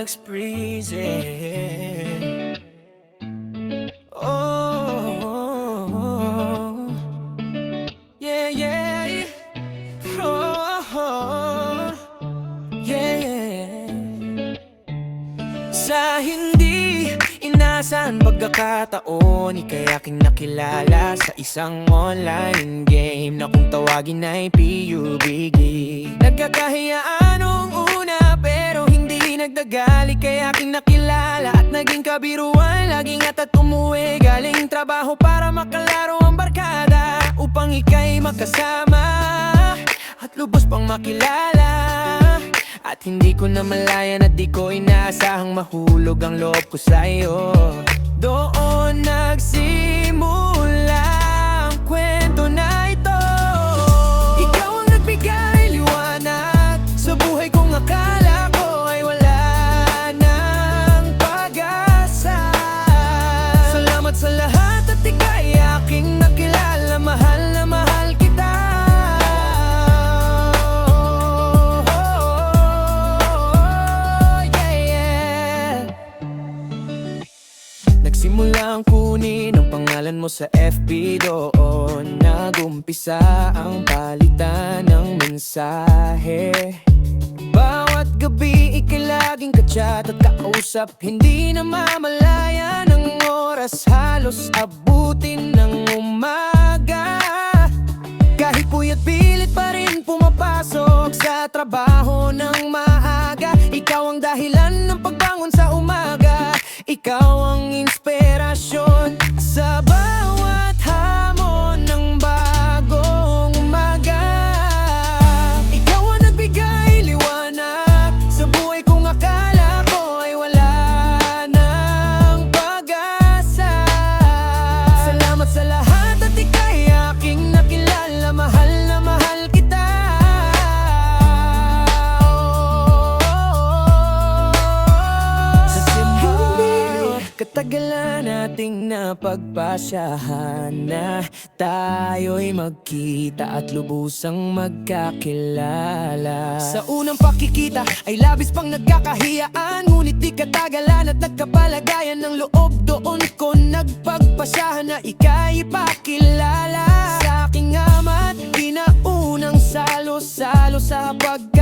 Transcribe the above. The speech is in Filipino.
express it. Oh, yeah, yeah. Oh, yeah. Sa hindi inaasahan pagkakataon, ika'y aking nakilala sa isang online game na kung tawagin ay PUBG. Nagkakahiyaan nung una pero hindi nagdagali, kay aking nakilala at naging kabiruan. Laging at umuwi galing trabaho para makalaro ang barkada, upang ika'y makasama at lubos pang makilala. At hindi ko na malayan at di ko inaasahang mahulog ang loob ko sa'yo. Doon nagsimula ang kwento na ito. Ikaw ang nagbigay liwanag sa buhay kong akala ko ay wala ng pag-asa. Salamat sa lahat at ika'y aking nakilala. Mahal na mahal kita. Nagsimula ang kunin ang pangalan mo sa FB, doon nagumpisa ang palitan ng mensahe. Bawat gabi ika'y laging ka-chat at kausap, hindi na mamalayan ang oras, halos abutin ng umaga. Kahit puyat pilit pa rin pumapasok sa trabaho ng maaga. Ikaw ang dahilan ng pagbangon sa umaga. Ikaw ang inspirasyon sa bawat hamon ng bagong umaga. Ikaw ang nagbigay liwanag sa buhay kong akala ko ay wala ng pag-asa. Salamat sa lahat at ika'y aking nakilala. Mahal na mahal kita. Katagalan nating napagpasyahan na tayo'y magkita at lubusang magkakilala. Sa unang pakikita ay labis pang nagkakahiyaan, ngunit di katagalan at nagkapalagayan ng loob. Doon ko nagpagpasyahan na ika'y ipakilala sa aking ama't pinaunang salo-salo sa pagkakilala.